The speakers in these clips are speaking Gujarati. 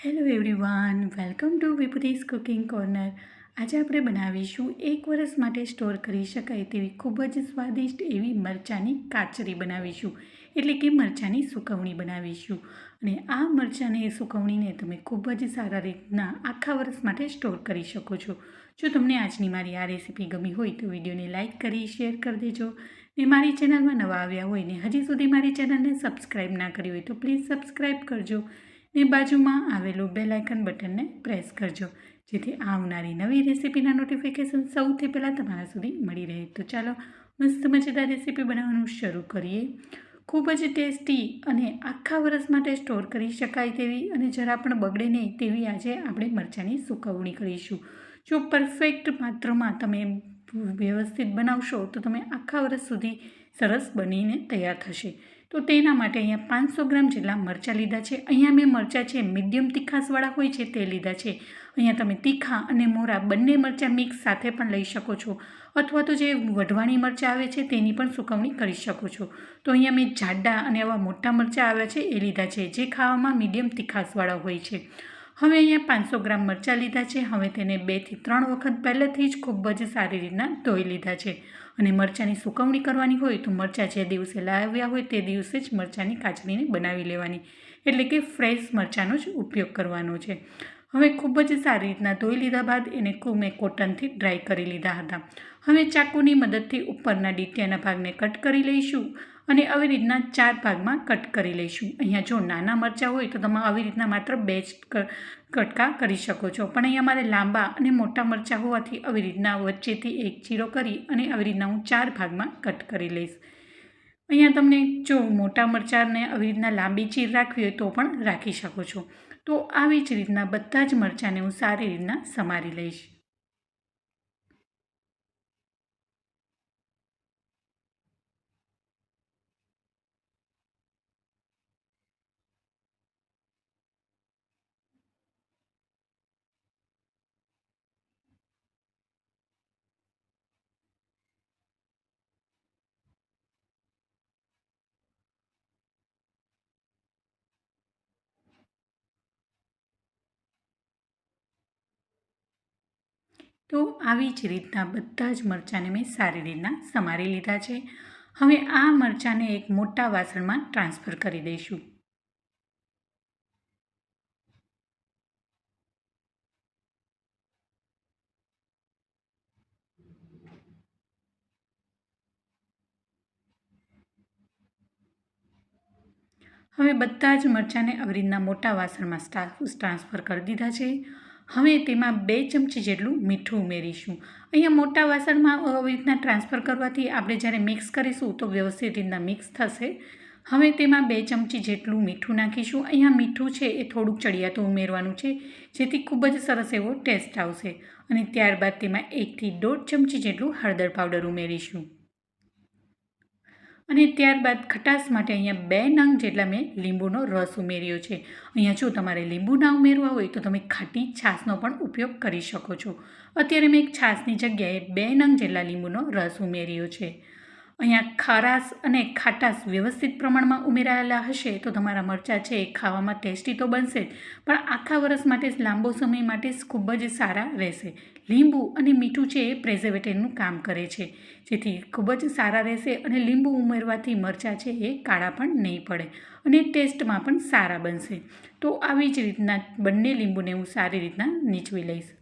Hello everyone, welcome to Vibhuti's cooking corner. આજે આપણે બનાવીશું 1 વર્ષ માટે સ્ટોર કરી શકાય તેવી ખૂબ જ સ્વાદિષ્ટ એવી મરચાંની કાચરી બનાવીશું, એટલે કે મરચાંની સુકવણી બનાવીશું. અને આ મરચાંની સુકવણીને તમે ખૂબ જ સારા રીતના આખા વર્ષ માટે સ્ટોર કરી શકો છો. જો તમને આજની મારી આ રેસીપી ગમી હોય તો વિડીયોને લાઇક કરી શેર કરી દેજો. ને મારી ચેનલમાં નવા આવ્યા હોય ને હજી સુધી મારી ચેનલને સબસ્ક્રાઈબ ના કરી હોય તો પ્લીઝ સબસ્ક્રાઈબ કરજો. ને બાજુમાં આવેલું બેલ આઇકન બટનને પ્રેસ કરજો, જેથી આવનારી નવી રેસીપીના નોટિફિકેશન સૌથી પહેલાં તમારા સુધી મળી રહે. તો ચાલો મસ્ત મજેદાર રેસીપી બનાવવાનું શરૂ કરીએ. ખૂબ જ ટેસ્ટી અને આખા વર્ષ માટે સ્ટોર કરી શકાય તેવી અને જરા પણ બગડે નહીં તેવી આજે આપણે મરચાંની સુકવણી કરીશું. જો પરફેક્ટ માત્રામાં તમે વ્યવસ્થિત બનાવશો તો તમે આખા વર્ષ સુધી સરસ બનીને તૈયાર થશે. તો તેના માટે અહીંયા 500 ગ્રામ જેટલા મરચાં લીધા છે. અહીંયા મેં મરચાં છે મીડિયમ તીખાસવાળા હોય છે તે લીધા છે. અહીંયા તમે તીખા અને મોરા બંને મરચાં મિક્સ સાથે પણ લઈ શકો છો, અથવા તો જે વઢવાણી મરચાં આવે છે તેની પણ સુકવણી કરી શકો છો. તો અહીંયા મેં જાડા અને આવા મોટા મરચાં આવ્યા છે એ લીધા છે, જે ખાવામાં મીડિયમ તીખાસવાળા હોય છે. હવે અહીંયા 500 ગ્રામ મરચાં લીધા છે. હવે તેને 2 થી 3 વખત પહેલેથી જ ખૂબ જ સારી રીતના ધોઈ લીધા છે. અને મરચાંની સુકવણી કરવાની હોય તો મરચાં જે દિવસે લાવ્યા હોય તે દિવસે જ મરચાંની કાચરીને બનાવી લેવાની, એટલે કે ફ્રેશ મરચાંનો જ ઉપયોગ કરવાનો છે. હવે ખૂબ જ સારી રીતના ધોઈ લીધા બાદ એને મેં કોટનથી ડ્રાય કરી લીધા હતા. હવે ચાકુની મદદથી ઉપરના ડીટીયાના ભાગને કટ કરી લઈશું અને આવી રીતના 4 ભાગમાં કટ કરી લઈશું. અહીંયા જો નાના મરચાં હોય તો તમે આવી રીતના માત્ર 2 જ કટકા કરી શકો છો, પણ અહીંયા મારે લાંબા અને મોટા મરચાં હોવાથી આવી રીતના વચ્ચેથી એક ચીરો કરી અને આવી રીતના હું 4 ભાગમાં કટ કરી લઈશ. અહીંયા તમને જો મોટા મરચાંને આવી રીતના લાંબી ચીર રાખવી હોય તો પણ રાખી શકો છો. તો આવી જ રીતના બધા જ મરચાંને હું સારી રીતના સમારી લઈશ. તો આવી જ રીતના બધા જ મરચાંને મેં સારી રીતના સમારી લીધા છે. હવે આ મરચાંને એક મોટા વાસણમાં ટ્રાન્સફર કરી દઈશું. હવે બધા જ મરચાંને આવી રીતના મોટા વાસણમાં ટ્રાન્સફર કરી દીધા છે. હવે તેમાં 2 ચમચી જેટલું મીઠું ઉમેરીશું. અહીંયા મોટા વાસણમાં આવી રીતના ટ્રાન્સફર કરવાથી આપણે જ્યારે મિક્સ કરીશું તો વ્યવસ્થિત રીતના મિક્સ થશે. હવે તેમાં 2 ચમચી જેટલું મીઠું નાખીશું. અહીંયા મીઠું છે એ થોડુંક ચડિયાતું ઉમેરવાનું છે, જેથી ખૂબ જ સરસ એવો ટેસ્ટ આવશે. અને ત્યારબાદ તેમાં 1 થી 1.5 ચમચી જેટલું હળદર પાવડર ઉમેરીશું. અને ત્યારબાદ ખટાશ માટે અહીંયા 2 નંગ જેટલા મેં લીંબુનો રસ ઉમેર્યો છે. અહીંયા જો તમારે લીંબુ ના ઉમેરવા હોય તો તમે ખાટી છાશનો પણ ઉપયોગ કરી શકો છો. અત્યારે મેં એક છાશની જગ્યાએ 2 નંગ જેટલા લીંબુનો રસ ઉમેર્યો છે. અહીંયા ખારાશ અને ખાટાશ વ્યવસ્થિત પ્રમાણમાં ઉમેરાયેલા હશે તો તમારા મરચાં છે એ ખાવામાં ટેસ્ટી તો બનશે જ, પણ આખા વર્ષ માટે લાંબો સમય માટે ખૂબ જ સારા રહેશે. લીંબુ અને મીઠું છે એ પ્રેઝર્વેટિવનું કામ કરે છે, જેથી ખૂબ જ સારા રહેશે. અને લીંબુ ઉમેરવાથી મરચાં છે એ કાળા પણ નહીં પડે અને ટેસ્ટમાં પણ સારા બનશે. તો આવી જ રીતના બંને લીંબુને હું સારી રીતના નીચવી લઈશ.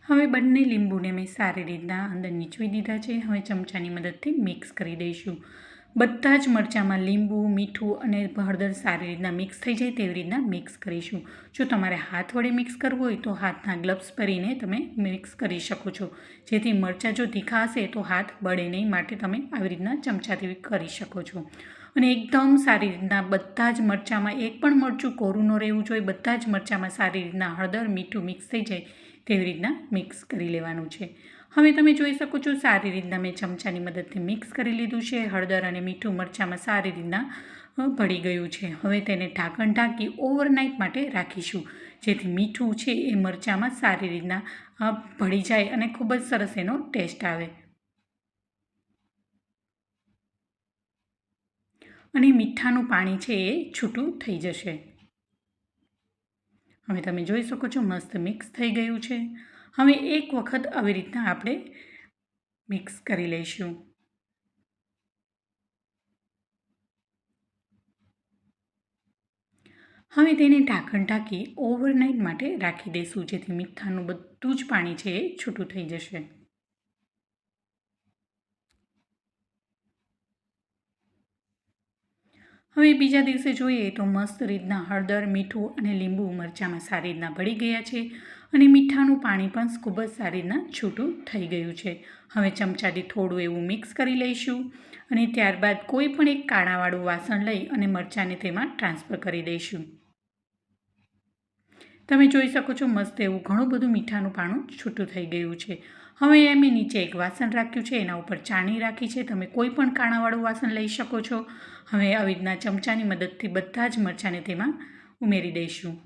હવે બંને લીંબુને મેં સારી રીતના અંદર નીચવી દીધા છે. હવે ચમચાની મદદથી મિક્સ કરી દઈશું. બધા જ મરચાંમાં લીંબુ, મીઠું અને હળદર સારી રીતના મિક્સ થઈ જાય તેવી રીતના મિક્સ કરીશું. જો તમારે હાથ વડે મિક્સ કરવું હોય તો હાથના ગ્લવ્સ પહેરીને તમે મિક્સ કરી શકો છો, જેથી મરચાં જો તીખા હશે તો હાથ બળે નહીં, માટે તમે આવી રીતના ચમચાથી કરી શકો છો. અને એકદમ સારી રીતના બધા જ મરચાંમાં એક પણ મરચું કોરું ન રહેવું જોઈએ, બધા જ મરચાંમાં સારી રીતના હળદર મીઠું મિક્સ થઈ જાય તેવી રીતના મિક્સ કરી લેવાનું છે. હવે તમે જોઈ શકો છો સારી રીતના મેં ચમચાની મદદથી મિક્સ કરી લીધું છે. હળદર અને મીઠું મરચાંમાં સારી રીતના ભળી ગયું છે. હવે તેને ઢાંકણ ઢાંકી ઓવરનાઇટ માટે રાખીશું, જેથી મીઠું છે એ મરચાંમાં સારી રીતના ભળી જાય અને ખૂબ જ સરસ એનો ટેસ્ટ આવે. અને મીઠાનું પાણી છે એ છૂટું થઈ જશે. હવે તમે જોઈ શકો છો મસ્ત મિક્સ થઈ ગયું છે. હવે એક વખત આવી રીતના આપણે મિક્સ કરી લઈશું. હવે તેને ઢાંકણ ઢાંકી ઓવરનાઇટ માટે રાખી દઈશું, જેથી મીઠાનું બધું જ પાણી છે એ છૂટું થઈ જશે. હવે બીજા દિવસે જોઈએ તો મસ્ત રીતના હળદર મીઠું અને લીંબુ મરચાંમાં સારી રીતના ભળી ગયા છે અને મીઠાનું પાણી પણ ખૂબ જ સારી રીતના છૂટું થઈ ગયું છે. હવે ચમચાથી થોડું એવું મિક્સ કરી લઈશું અને ત્યારબાદ કોઈ પણ એક કાણાવાળું વાસણ લઈ અને મરચાંને તેમાં ટ્રાન્સફર કરી દઈશું. તમે જોઈ શકો છો મસ્ત એવું ઘણું બધું મીઠાનું પાણું છૂટું થઈ ગયું છે. હવે મેં નીચે એક વાસણ રાખ્યું છે, એના ઉપર ચાણી રાખી છે. તમે કોઈ પણ કાણાવાળું વાસણ લઈ શકો છો. હવે આવી રીતના ચમચાની મદદથી બધા જ મરચાંને તેમાં ઉમેરી દઈશું.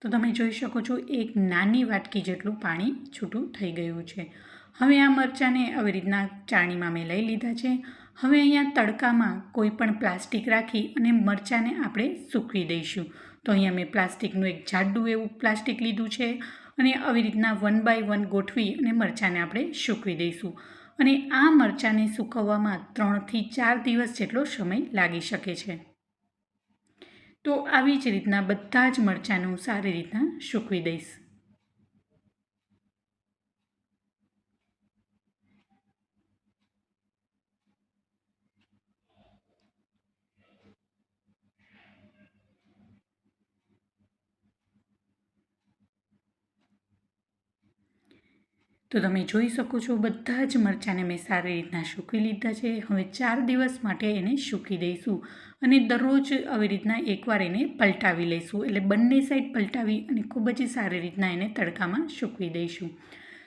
તો તમે જોઈ શકો છો એક નાની વાટકી જેટલું પાણી છૂટું થઈ ગયું છે. હવે આ મરચાંને આવી રીતના ચાણીમાં મેં લઈ લીધા છે. હવે અહીંયા તડકામાં કોઈ પણ પ્લાસ્ટિક રાખી અને મરચાંને આપણે સૂકવી દઈશું. તો અહીંયા મેં પ્લાસ્ટિકનું એક જાડું એવું પ્લાસ્ટિક લીધું છે અને આવી રીતના 1 બાય 1 ગોઠવી અને મરચાંને આપણે સૂકવી દઈશું. અને આ મરચાંને સૂકવવામાં 3 થી 4 દિવસ જેટલો સમય લાગી શકે છે. તો આવી જ રીતના બધા જ મરચાંને હું સારી રીતના સૂકવી દઈશ. તો તમે જોઈ શકો છો બધા જ મરચાંને મેં સારી રીતના સૂકવી લીધા છે. હવે 4 દિવસ માટે એને સૂકી દઈશું અને દરરોજ આવી રીતના એકવાર એને પલટાવી લઈશું. એટલે બંને સાઈડ પલટાવી અને ખૂબ જ સારી રીતના એને તડકામાં સૂકવી દઈશું.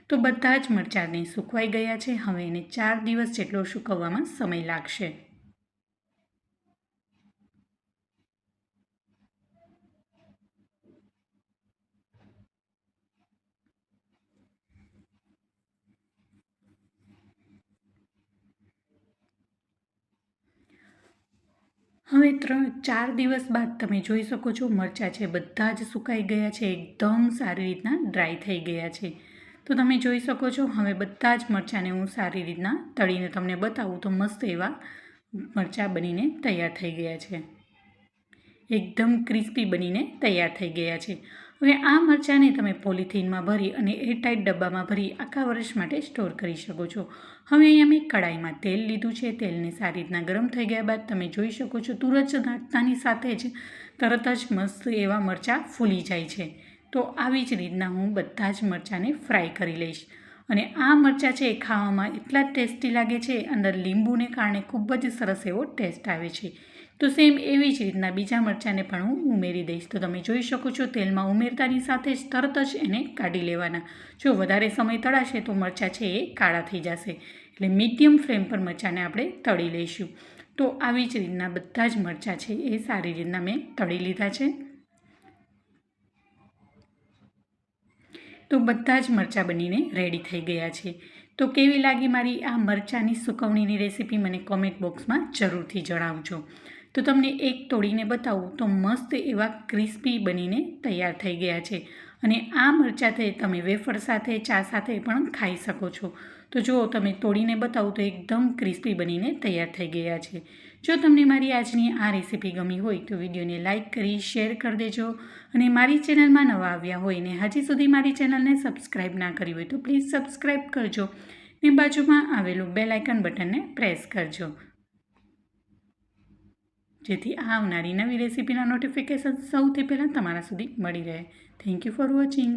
તો બધા જ મરચાંને સૂકવાઈ ગયા છે. હવે એને 4 દિવસ જેટલો સૂકવવામાં સમય લાગશે. હવે 4 દિવસ બાદ તમે જોઈ શકો છો મરચાં છે બધા જ સુકાઈ ગયા છે, એકદમ સારી રીતના ડ્રાય થઈ ગયા છે. તો તમે જોઈ શકો છો હવે બધા જ મરચાંને હું સારી રીતના તળીને તમને બતાવું તો મસ્ત એવા મરચાં બનીને તૈયાર થઈ ગયા છે. એકદમ ક્રિસ્પી બનીને તૈયાર થઈ ગયા છે. હવે આ મરચાંને તમે પોલિથીનમાં ભરી અને એરટાઇટ ડબ્બામાં ભરી આખા વર્ષ માટે સ્ટોર કરી શકો છો. હવે અહીંયા મેં કડાઈમાં તેલ લીધું છે. તેલને સારી રીતના ગરમ થઈ ગયા બાદ તમે જોઈ શકો છો તુરંત નાખતાની સાથે જ તરત જ મસ્ત એવા મરચાં ફૂલી જાય છે. તો આવી જ રીતના હું બધા જ મરચાંને ફ્રાય કરી લઈશ. અને આ મરચાં છે એ ખાવામાં એટલા જ ટેસ્ટી લાગે છે, અંદર લીંબુને કારણે ખૂબ જ સરસ એવો ટેસ્ટ આવે છે. તો સેમ એવી જ રીતના બીજા મરચાંને પણ હું ઉમેરી દઈશ. તો તમે જોઈ શકો છો તેલમાં ઉમેરતાની સાથે જ તરત જ એને કાઢી લેવાના. જો વધારે સમય તળાશે તો મરચાં છે એ કાળા થઈ જશે. એટલે મીડિયમ ફ્લેમ પર મરચાંને આપણે તળી લઈશું. તો આવી જ રીતના બધા જ મરચાં છે એ સારી રીતના મેં તળી લીધા છે. તો બધા જ મરચાં બનીને રેડી થઈ ગયા છે. તો કેવી લાગી મારી આ મરચાંની સૂકવણીની રેસીપી મને કોમેન્ટ બોક્સમાં જરૂરથી જણાવજો. તો તમને એક તોડીને બતાવું તો મસ્ત એવા ક્રિસ્પી બનીને તૈયાર થઈ ગયા છે. અને આ મરચાં તમે વેફર સાથે ચા સાથે પણ ખાઈ શકો છો. તો જુઓ તમે તોડીને બતાવું તો એકદમ ક્રિસ્પી બનીને તૈયાર થઈ ગયા છે. જો તમને મારી આજની આ રેસીપી ગમી હોય તો વિડીયોને લાઇક કરી શેર કરી દેજો અને મારી ચેનલમાં નવા આવ્યા હોય ને હજી સુધી મારી ચેનલને સબસ્ક્રાઈબ ના કરી હોય તો પ્લીઝ સબસ્ક્રાઈબ કરજો ને બાજુમાં આવેલું બેલ આઇકન બટનને પ્રેસ કરજો, જેથી આવનારી નવી રેસીપીના નોટિફિકેશન સૌથી પહેલાં તમારા સુધી મળી રહે. Thank you for watching.